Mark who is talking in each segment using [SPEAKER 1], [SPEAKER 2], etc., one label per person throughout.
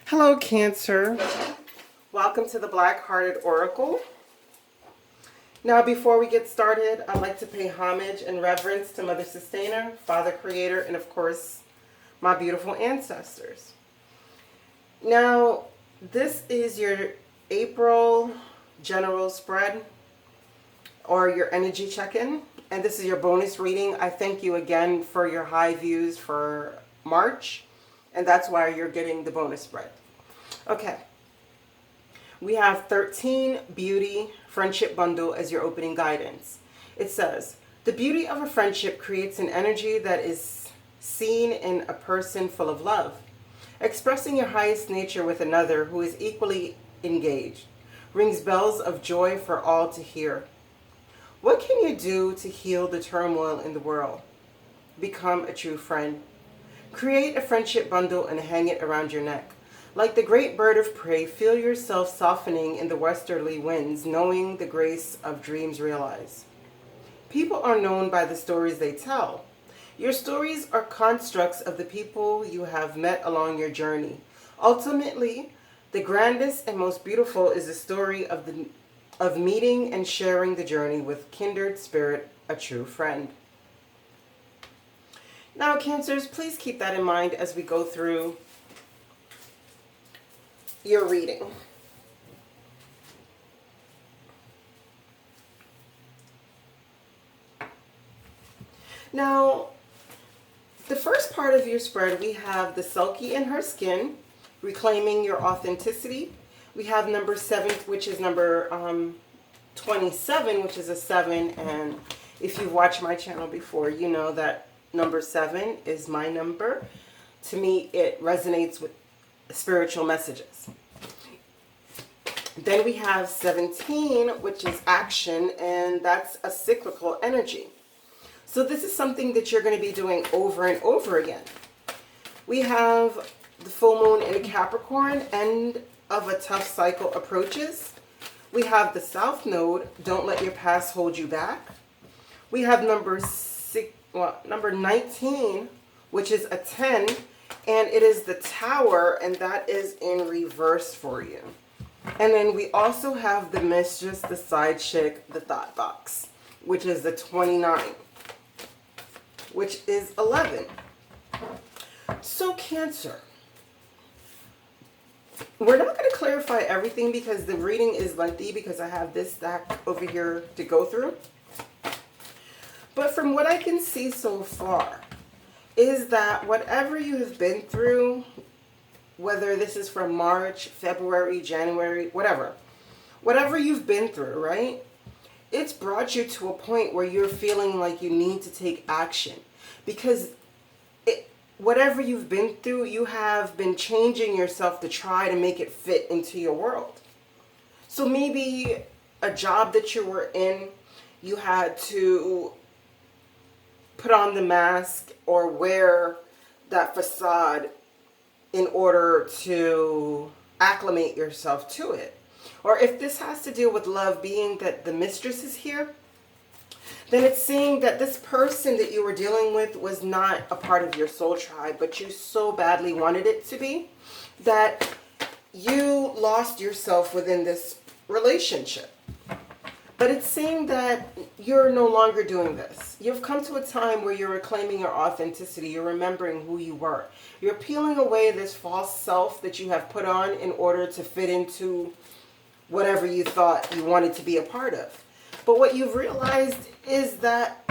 [SPEAKER 1] Hello, Cancer. Welcome to the Black Hearted Oracle. Now, before we get started, I'd like to pay homage and reverence to Mother Sustainer, Father Creator, and of course, my beautiful ancestors. Now, this is your April general spread or your energy check-in, and this is your bonus reading. I thank you again for your high views for March, and that's why you're getting the bonus spread. Okay, we have 13 Beauty Friendship Bundle as your opening guidance. It says, the beauty of a friendship creates an energy that is seen in a person full of love. Expressing your highest nature with another who is equally engaged rings bells of joy for all to hear. What can you do to heal the turmoil in the world? Become a true friend. Create a friendship bundle and hang it around your neck. Like the great bird of prey, feel yourself softening in the westerly winds, knowing the grace of dreams realized. People are known by the stories they tell. Your stories are constructs of the people you have met along your journey. Ultimately, the grandest and most beautiful is the story of meeting and sharing the journey with kindred spirit, a true friend. Now, Cancers, please keep that in mind as we go through your reading. Now, the first part of your spread, we have the Sulky in her skin, reclaiming your authenticity. We have number 7, which is number 27, which is a 7. And if you've watched my channel before, you know that number 7 is my number. To me, it resonates with spiritual messages. Then we have 17, which is action, and that's a cyclical energy. So this is something that you're going to be doing over and over again. We have the full moon in Capricorn, end of a tough cycle approaches. We have the South Node, don't let your past hold you back. We have number 19, which is a 10, and it is the Tower, and that is in reverse for you. And then we also have the Mistress, the Side Chick, the Thought Box, which is the 29, which is 11. So Cancer, we're not going to clarify everything because the reading is lengthy because I have this stack over here to go through. But from what I can see so far is that whatever you have been through, whether this is from March, February, January, whatever you've been through, right? It's brought you to a point where you're feeling like you need to take action because whatever you've been through, you have been changing yourself to try to make it fit into your world. So maybe a job that you were in, you had to put on the mask or wear that facade in order to acclimate yourself to it. Or if this has to do with love, being that the Mistress is here, then it's saying that this person that you were dealing with was not a part of your soul tribe, but you so badly wanted it to be that you lost yourself within this relationship. But it's saying that you're no longer doing this. You've come to a time where you're reclaiming your authenticity. You're remembering who you were. You're peeling away this false self that you have put on in order to fit into whatever you thought you wanted to be a part of. But what you've realized is that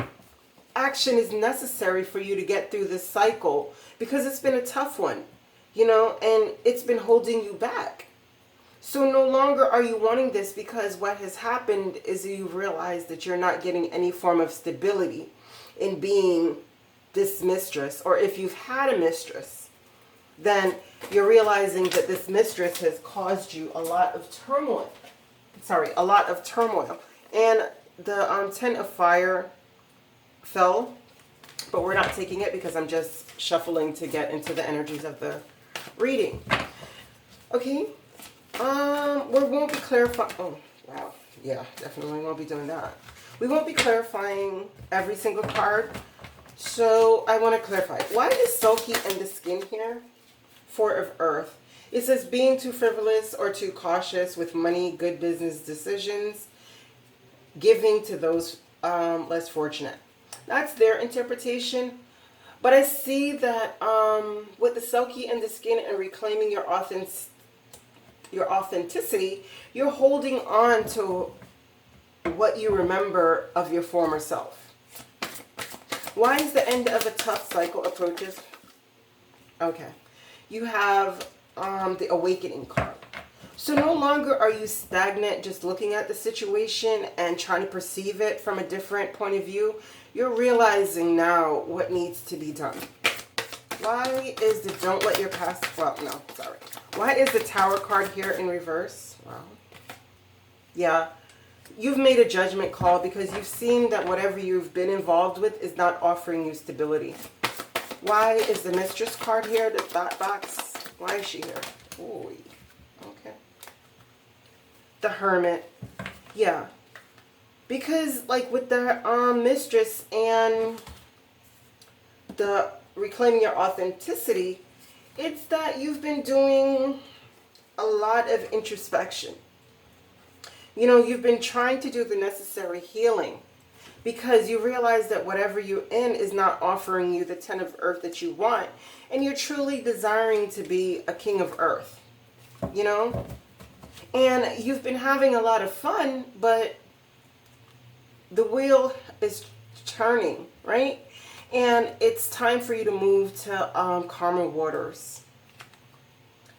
[SPEAKER 1] action is necessary for you to get through this cycle because it's been a tough one, you know, and it's been holding you back. So no longer are you wanting this because what has happened is you've realized that you're not getting any form of stability in being this mistress. Or if you've had a mistress, then you're realizing that this mistress has caused you a lot of turmoil. And the 10 of fire fell, but we're not taking it because I'm just shuffling to get into the energies of the reading. Okay. We won't be clarifying. Oh, wow. Yeah, definitely won't be doing that. We won't be clarifying every single card. So I want to clarify. Why is Sulky in the skin here? Four of Earth. It says being too frivolous or too cautious with money, good business decisions, giving to those less fortunate. That's their interpretation. But I see that with the Selkie and the skin and reclaiming your authenticity, you're holding on to what you remember of your former self. Why is the end of a tough cycle approaches? Okay. You have the awakening card. So no longer are you stagnant just looking at the situation and trying to perceive it from a different point of view. You're realizing now what needs to be done. Why is the don't let your past, well, no, sorry. Why is the Tower card here in reverse? Well, yeah, you've made a judgment call because you've seen that whatever you've been involved with is not offering you stability. Why is the Mistress card here, the thought box? Why is she here? Ooh, okay. The Hermit. Yeah. Because, like, with the Mistress and the reclaiming your authenticity, it's that you've been doing a lot of introspection. You know, you've been trying to do the necessary healing because you realize that whatever you're in is not offering you the 10 of earth that you want. And you're truly desiring to be a king of earth, you know? And you've been having a lot of fun, but the wheel is turning, right? And it's time for you to move to calmer waters.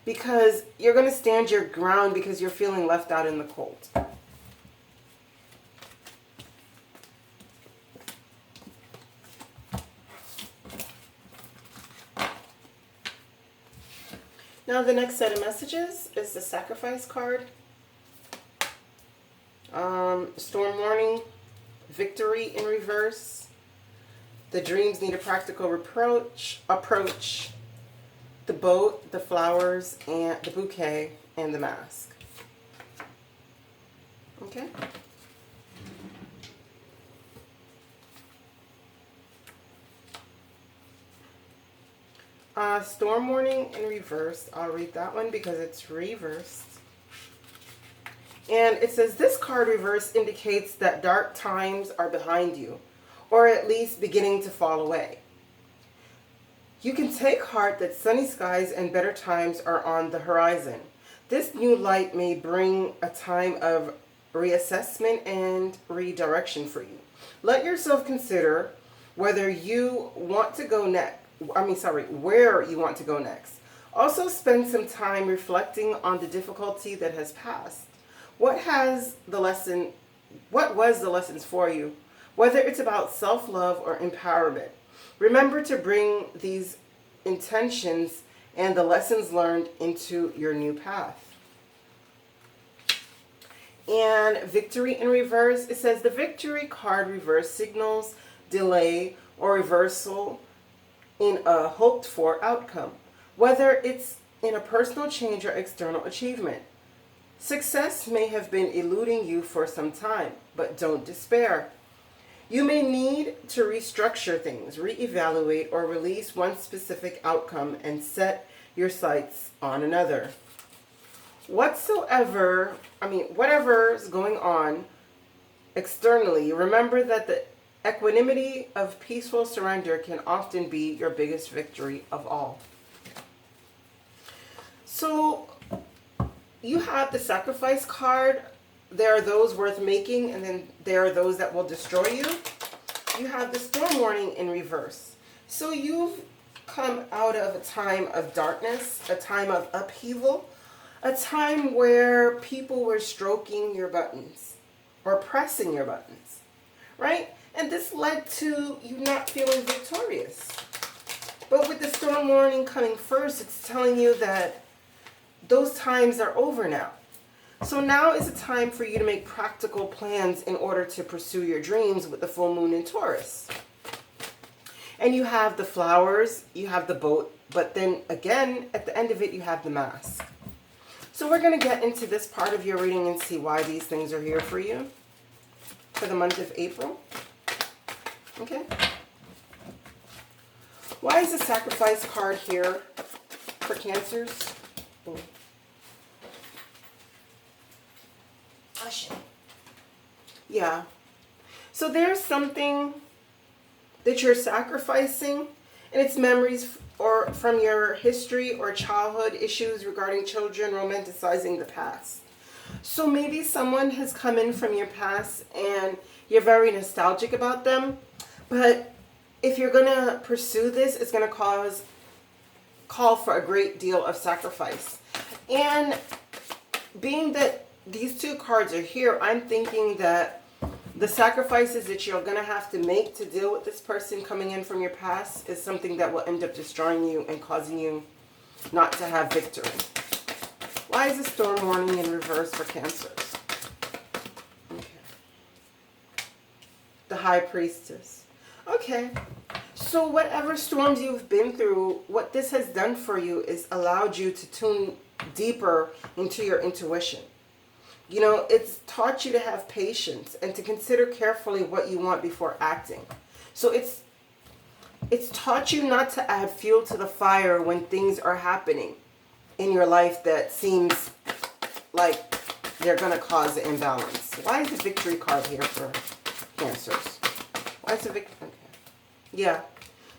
[SPEAKER 1] Because you're going to stand your ground because you're feeling left out in the cold. Now the next set of messages is the Sacrifice card. Storm warning, victory in reverse. The dreams need a practical approach. The boat, the flowers, and the bouquet, and the mask. Okay. Storm warning in reverse. I'll read that one because it's reversed. And it says this card reverse indicates that dark times are behind you, or at least beginning to fall away. You can take heart that sunny skies and better times are on the horizon. This new light may bring a time of reassessment and redirection for you. Let yourself consider whether you want to go next. Where you want to go next. Also spend some time reflecting on the difficulty that has passed. What was the lessons for you? Whether it's about self-love or empowerment. Remember to bring these intentions and the lessons learned into your new path. And victory in reverse, it says the victory card reverse signals delay or reversal in a hoped for outcome, whether it's in a personal change or external achievement. Success may have been eluding you for some time, but don't despair. You may need to restructure things, reevaluate, or release one specific outcome and set your sights on another. Whatever's going on externally, remember that the equanimity of peaceful surrender can often be your biggest victory of all. So you have the Sacrifice card. There are those worth making, and then there are those that will destroy you. You have the Storm warning in reverse. So you've come out of a time of darkness, a time of upheaval, a time where people were stroking your buttons or pressing your buttons, right? And this led to you not feeling victorious. But with the Storm warning coming first, it's telling you that those times are over now. So now is a time for you to make practical plans in order to pursue your dreams with the full moon in Taurus. And you have the flowers, you have the boat, but then again, at the end of it, you have the mask. So we're going to get into this part of your reading and see why these things are here for you for the month of April. Okay. Why is the Sacrifice card here for Cancers? Yeah. So there's something that you're sacrificing, and it's memories or from your history or childhood issues regarding children, romanticizing the past. So maybe someone has come in from your past and you're very nostalgic about them, but if you're going to pursue this, it's going to call for a great deal of sacrifice. And being that these two cards are here, I'm thinking that the sacrifices that you're going to have to make to deal with this person coming in from your past is something that will end up destroying you and causing you not to have victory. Why is the storm warning in reverse for Cancers? Okay. The High Priestess. Okay. So whatever storms you've been through, what this has done for you is allowed you to tune deeper into your intuition. You know, it's taught you to have patience and to consider carefully what you want before acting. So it's taught you not to add fuel to the fire when things are happening in your life that seems like they're going to cause an imbalance. Why is the Victory card here for Cancers? Why is the Victory? Okay. Yeah.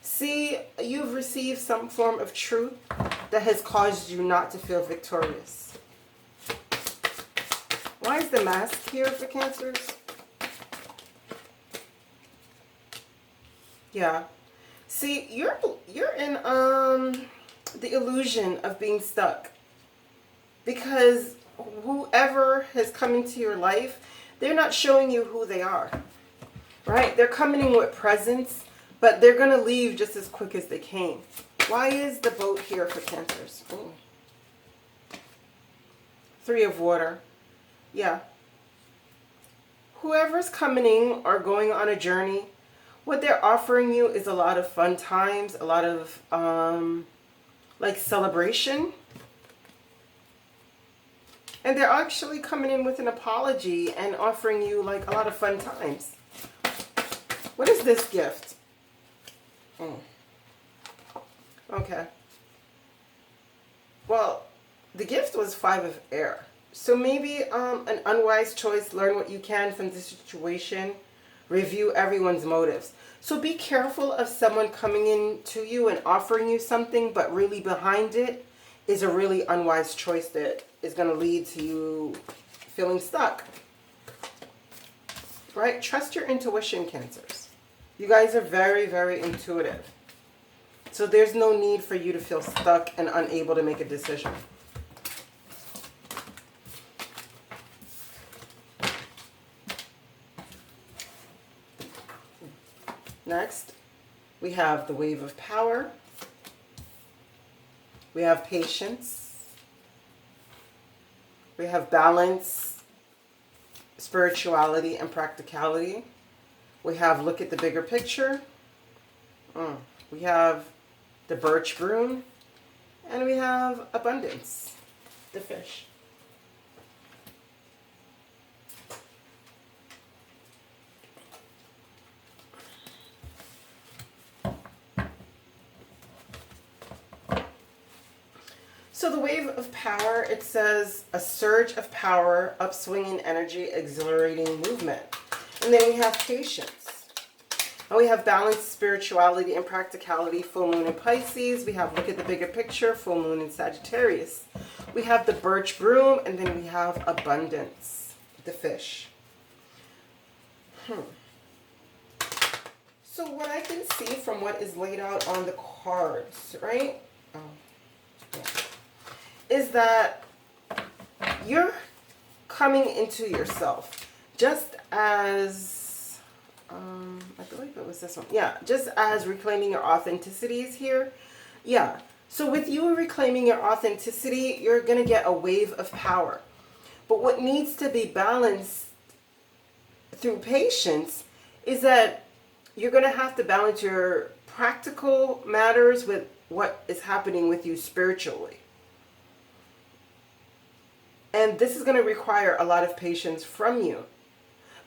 [SPEAKER 1] See, you've received some form of truth that has caused you not to feel victorious. Why is the Mask here for Cancers? Yeah. See, you're in the illusion of being stuck. Because whoever has come into your life, they're not showing you who they are. Right? They're coming in with presents, but they're going to leave just as quick as they came. Why is the Boat here for Cancers? Ooh. Three of Water. Yeah. Whoever's coming in or going on a journey, what they're offering you is a lot of fun times, a lot of like celebration. And they're actually coming in with an apology and offering you like a lot of fun times. What is this gift? Oh. Okay. Well, the gift was Five of Air. So maybe an unwise choice. Learn what you can from the situation. Review everyone's motives. So be careful of someone coming in to you and offering you something, but really behind it is a really unwise choice that is going to lead to you feeling stuck. Right? Trust your intuition, Cancers. You guys are very, very intuitive. So there's no need for you to feel stuck and unable to make a decision. Next, we have the Wave of Power. We have Patience. We have Balance, Spirituality, and Practicality. We have Look at the Bigger Picture. We have the Birch Broom. And we have Abundance, the Fish. So the Wave of Power, it says a surge of power, upswinging energy, exhilarating movement. And then we have Patience. And we have Balance, Spirituality, and Practicality, Full Moon in Pisces. We have Look at the Bigger Picture, Full Moon in Sagittarius. We have the Birch Broom, and then we have Abundance, the Fish. So what I can see from what is laid out on the cards, right? Oh, yeah. Is that you're coming into yourself just as, I believe it was this one. Yeah, just as reclaiming your authenticity is here. Yeah, so with you reclaiming your authenticity, you're going to get a wave of power. But what needs to be balanced through patience is that you're going to have to balance your practical matters with what is happening with you spiritually. And this is going to require a lot of patience from you.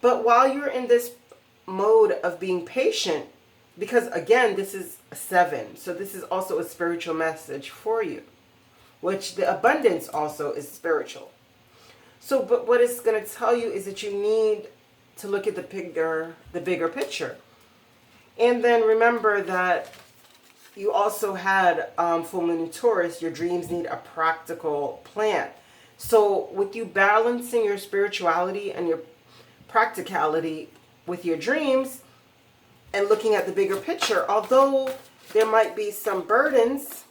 [SPEAKER 1] But while you're in this mode of being patient, because again, this is a 7, so this is also a spiritual message for you. which the abundance also is spiritual. So, but what it's going to tell you is that you need to look at the bigger picture. And then remember that you also had full moon in Taurus. Your dreams need a practical plan. So with you balancing your spirituality and your practicality with your dreams and looking at the bigger picture, although there might be some burdens,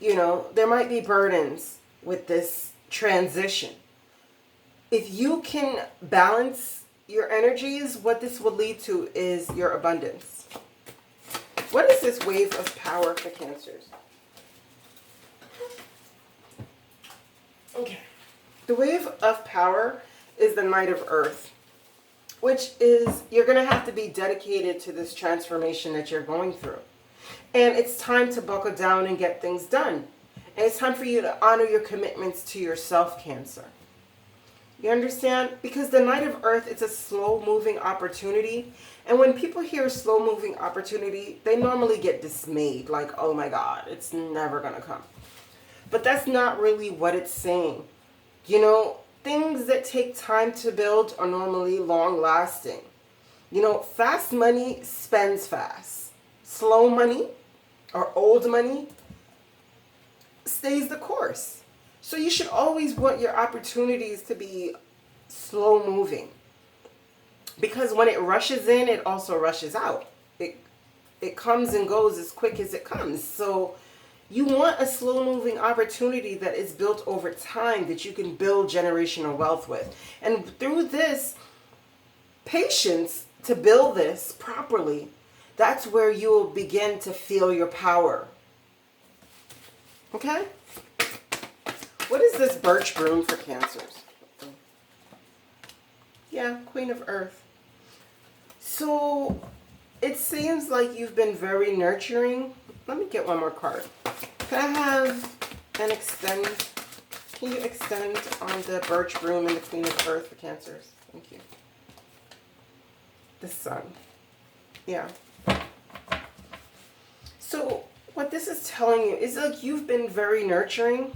[SPEAKER 1] there might be burdens with this transition. If you can balance your energies, what this will lead to is your abundance. What is this wave of power for Cancers? Okay. The wave of power is the Knight of Earth, which is you're going to have to be dedicated to this transformation that you're going through. And it's time to buckle down and get things done. And it's time for you to honor your commitments to yourself, Cancer. You understand? Because the Knight of Earth, it's a slow-moving opportunity. And when people hear slow-moving opportunity, they normally get dismayed. Like, oh my God, it's never going to come. But that's not really what it's saying. Things that take time to build are normally long-lasting. Fast money spends fast. Slow money or old money stays the course. So you should always want your opportunities to be slow-moving. Because when it rushes in, it also rushes out. It comes and goes as quick as it comes. So you want a slow-moving opportunity that is built over time that you can build generational wealth with. And through this patience to build this properly, that's where you will begin to feel your power. Okay? What is this birch broom for Cancers? Yeah, Queen of Earth. So it seems like you've been very nurturing. Let me get one more card. Can I have an extend? Can you extend on the birch broom and the Queen of Earth for Cancers? Thank you. The Sun. Yeah. So what this is telling you is like you've been very nurturing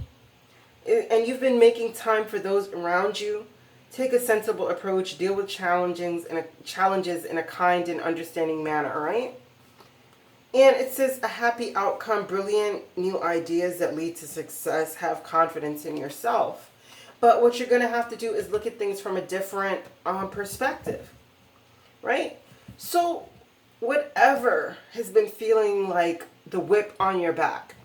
[SPEAKER 1] and you've been making time for those around you. Take a sensible approach, deal with challenges in a kind and understanding manner, all right? And it says a happy outcome, brilliant new ideas that lead to success, have confidence in yourself. But what you're going to have to do is look at things from a different perspective, right? So whatever has been feeling like the whip on your back,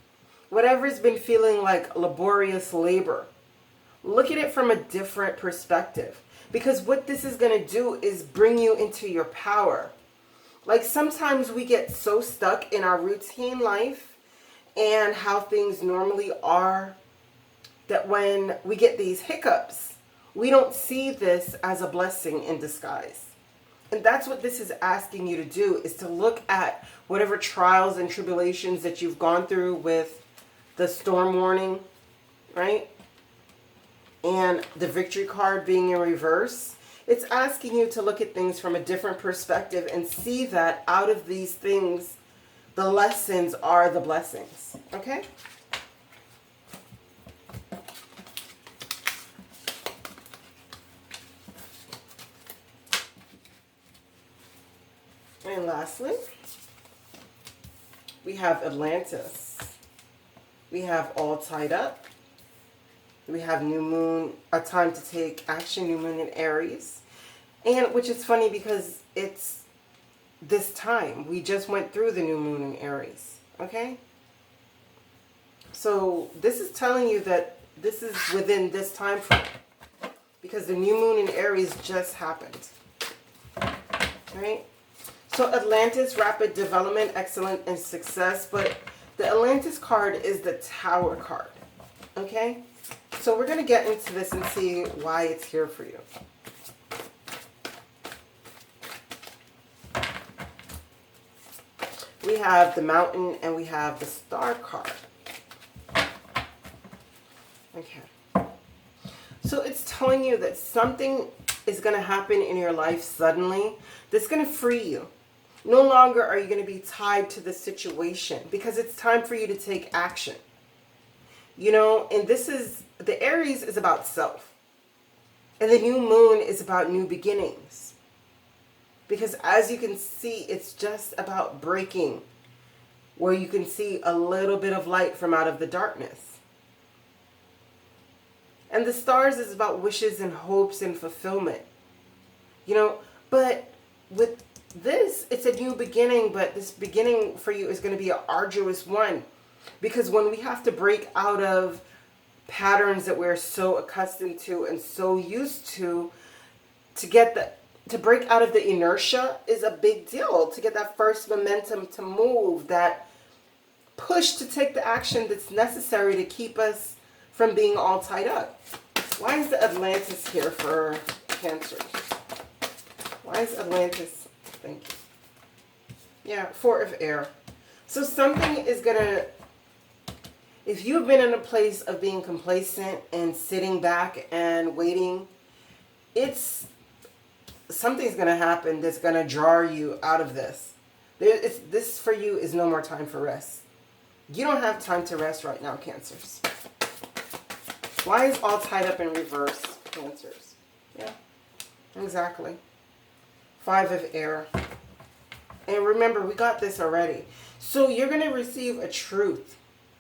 [SPEAKER 1] whatever has been feeling like laborious labor, look at it from a different perspective. Because what this is going to do is bring you into your power. Like sometimes we get so stuck in our routine life and how things normally are that when we get these hiccups, we don't see this as a blessing in disguise. And that's what this is asking you to do, is to look at whatever trials and tribulations that you've gone through with the storm warning, right? And the victory card being in reverse. It's asking you to look at things from a different perspective and see that out of these things, the lessons are the blessings. Okay? And lastly, we have Atlantis. We have All Tied Up. We have new moon, a time to take action, new moon in Aries. And which is funny because it's this time. We just went through the new moon in Aries. Okay? So this is telling you that this is within this time frame. Because the new moon in Aries just happened. Right? So Atlantis, rapid development, excellent, and success. But the Atlantis card is the Tower card. Okay? So we're going to get into this and see why it's here for you. We have the Mountain and we have the Star card. Okay. So it's telling you that something is going to happen in your life suddenly that's going to free you. No longer are you going to be tied to the situation because it's time for you to take action. You know, and this is, the Aries is about self. And the new moon is about new beginnings. Because as you can see, it's just about breaking, where you can see a little bit of light from out of the darkness. And the stars is about wishes and hopes and fulfillment. You know, but with this, it's a new beginning, but this beginning for you is going to be an arduous one. Because when we have to break out of patterns that we're so accustomed to and so used to to break out of the inertia is a big deal. To get that first momentum to move, that push to take the action that's necessary to keep us from being all tied up. Why is the Atlantis here for Cancers? Why is Atlantis? Thank you. Yeah, Four of Air. So something is going to, if you've been in a place of being complacent and sitting back and waiting, something's going to happen that's going to draw you out of this. This for you is no more time for rest. You don't have time to rest right now, Cancers. Why is all tied up in reverse, Cancers? Yeah, exactly. Five of Air. And remember, we got this already. So you're going to receive a truth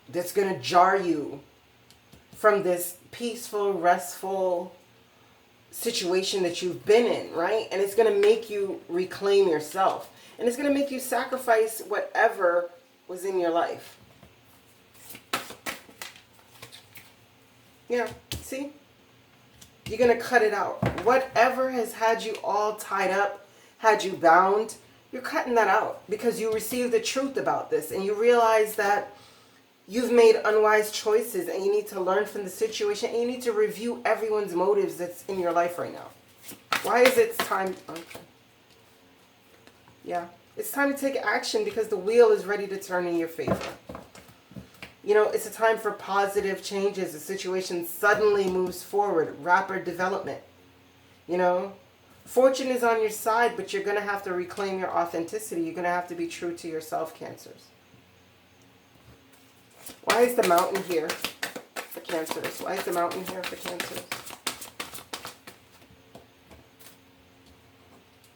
[SPEAKER 1] that's going to jar you from this peaceful, restful situation that you've been in, right? And it's going to make you reclaim yourself. And it's going to make you sacrifice whatever was in your life. Yeah, see? You're going to cut it out. Whatever has had you all tied up, had you bound, you're cutting that out because you received the truth about this and you realize that you've made unwise choices and you need to learn from the situation and you need to review everyone's motives that's in your life right now. Why is it time? Okay. Yeah, it's time to take action because the wheel is ready to turn in your favor. You know, it's a time for positive changes. The situation suddenly moves forward, rapid development. You know, fortune is on your side, but you're going to have to reclaim your authenticity. You're going to have to be true to yourself, Cancers. Why is the mountain here for Cancers? Why is the mountain here for Cancers?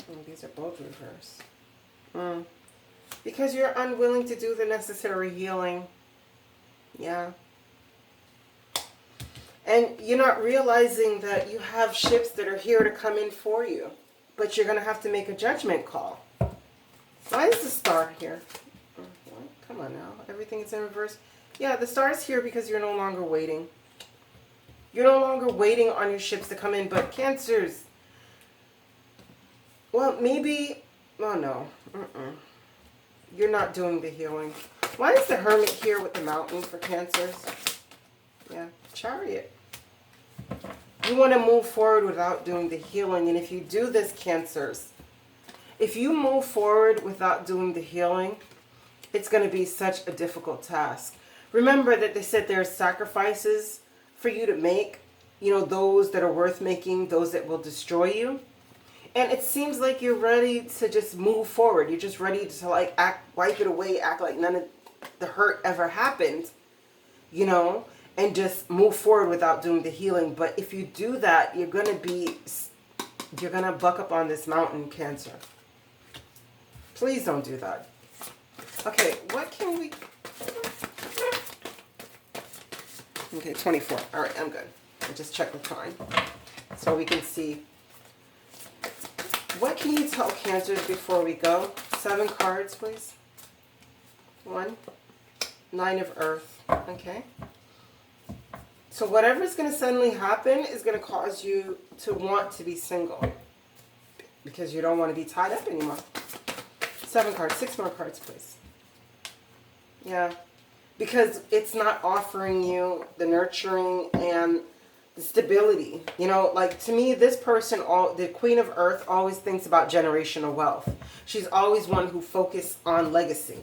[SPEAKER 1] Oh, these are both reverse. Because you're unwilling to do the necessary healing. Yeah. And you're not realizing that you have ships that are here to come in for you. But you're going to have to make a judgment call. Why is the star here? Come on now. Everything is in reverse. Yeah, the star is here because you're no longer waiting. You're no longer waiting on your ships to come in. But Cancers, well, maybe, oh no. You're not doing the healing. Why is the Hermit here with the mountain for Cancers? Yeah, Chariot. You want to move forward without doing the healing. And if you do this, Cancers, if you move forward without doing the healing, it's going to be such a difficult task. Remember that they said there are sacrifices for you to make. You know, those that are worth making, those that will destroy you. And it seems like you're ready to just move forward. You're just ready to like wipe it away, act like none of the hurt ever happened, you know, and just move forward without doing the healing. But if you do that, you're going to buck up on this mountain, Cancer. Please don't do that. Okay, what can we... Okay, 24. All right, I'm good. I'll just check the time so we can see. What can you tell Cancers before we go? 7 cards, please. 1. 9 of Earth. Okay. So whatever's going to suddenly happen is going to cause you to want to be single. Because you don't want to be tied up anymore. 7 cards. 6 more cards, please. Yeah. Because it's not offering you the nurturing and the stability. You know, like to me, this person, the Queen of Earth, always thinks about generational wealth. She's always one who focuses on legacy.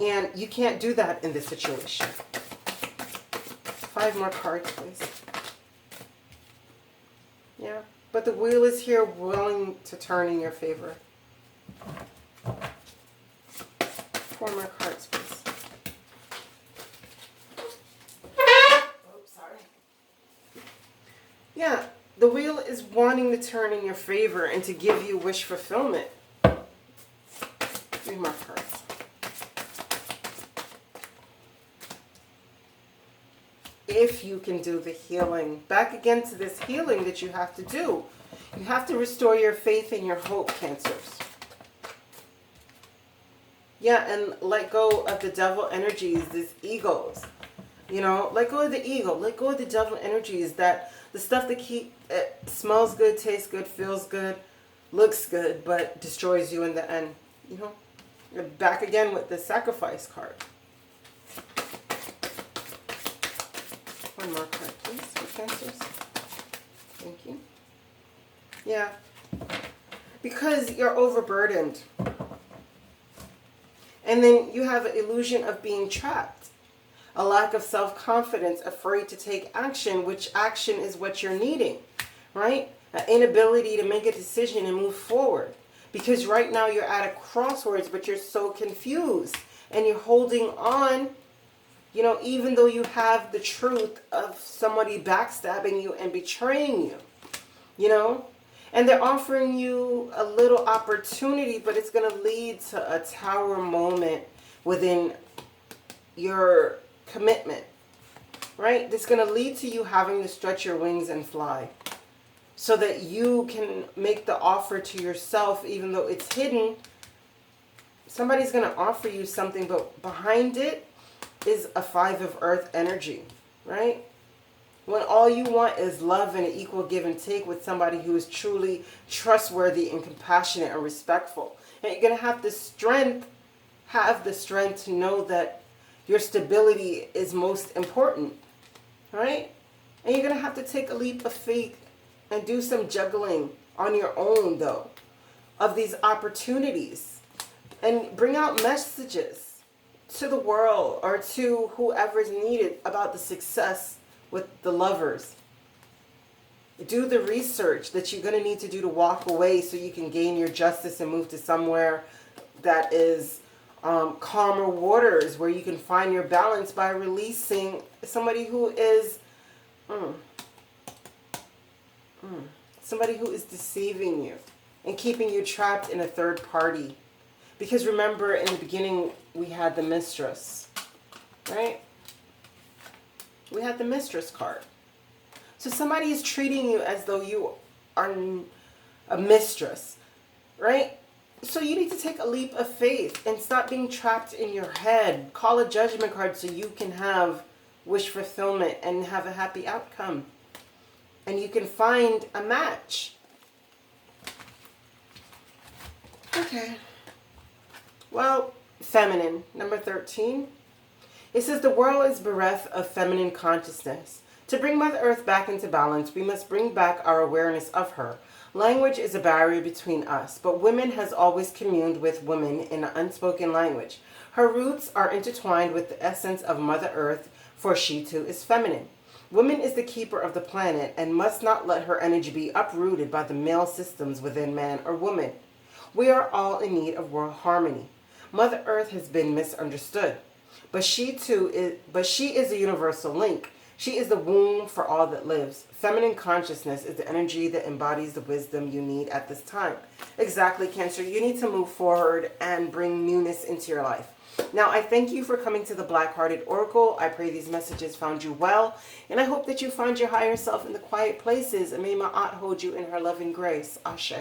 [SPEAKER 1] And you can't do that in this situation. 5 more cards, please. Yeah. But the wheel is here willing to turn in your favor. 4 more cards, please. Yeah, the wheel is wanting to turn in your favor and to give you wish fulfillment. Read my cards. If you can do the healing. Back again to this healing that you have to do. You have to restore your faith and your hope, Cancers. Yeah, and let go of the devil energies, these egos. You know, let go of the ego. Let go of the devil energies, that the stuff that smells good, tastes good, feels good, looks good, but destroys you in the end. You know, you're back again with the sacrifice card. One more card, please, for Cancers. Thank you. Yeah, because you're overburdened. And then you have an illusion of being trapped. A lack of self-confidence, afraid to take action, which action is what you're needing, right? An inability to make a decision and move forward. Because right now you're at a crossroads, but you're so confused. And you're holding on, you know, even though you have the truth of somebody backstabbing you and betraying you, you know? And they're offering you a little opportunity, but it's going to lead to a tower moment within your commitment, right? It's going to lead to you having to stretch your wings and fly so that you can make the offer to yourself, even though it's hidden. Somebody's going to offer you something, but behind it is a 5 of Earth energy, right? When all you want is love and an equal give and take with somebody who is truly trustworthy and compassionate and respectful. And you're going to have the strength to know that your stability is most important, right? And you're going to have to take a leap of faith and do some juggling on your own, though, of these opportunities. And bring out messages to the world or to whoever's needed about the success with the lovers. Do the research that you're going to need to do to walk away so you can gain your justice and move to somewhere that is calmer waters, where you can find your balance by releasing somebody who is somebody who is deceiving you and keeping you trapped in a third party. Because remember, in the beginning we had the mistress, right? We had the mistress card. So somebody is treating you as though you are a mistress, right? So you need to take a leap of faith and stop being trapped in your head. Call a judgment card so you can have wish fulfillment and have a happy outcome. And you can find a match. Okay. Well, feminine, number 13. It says the world is bereft of feminine consciousness. To bring Mother Earth back into balance, we must bring back our awareness of her. Language is a barrier between us, but women has always communed with women in an unspoken language. Her roots are intertwined with the essence of Mother Earth, for she too is feminine. Woman is the keeper of the planet and must not let her energy be uprooted by the male systems within man or woman. We are all in need of world harmony. Mother Earth has been misunderstood, but she is a universal link. She is the womb for all that lives. Feminine consciousness is the energy that embodies the wisdom you need at this time. Exactly, Cancer. You need to move forward and bring newness into your life. Now, I thank you for coming to the Black-Hearted Oracle. I pray these messages found you well, and I hope that you find your higher self in the quiet places, and may my aunt hold you in her loving grace. Ashe.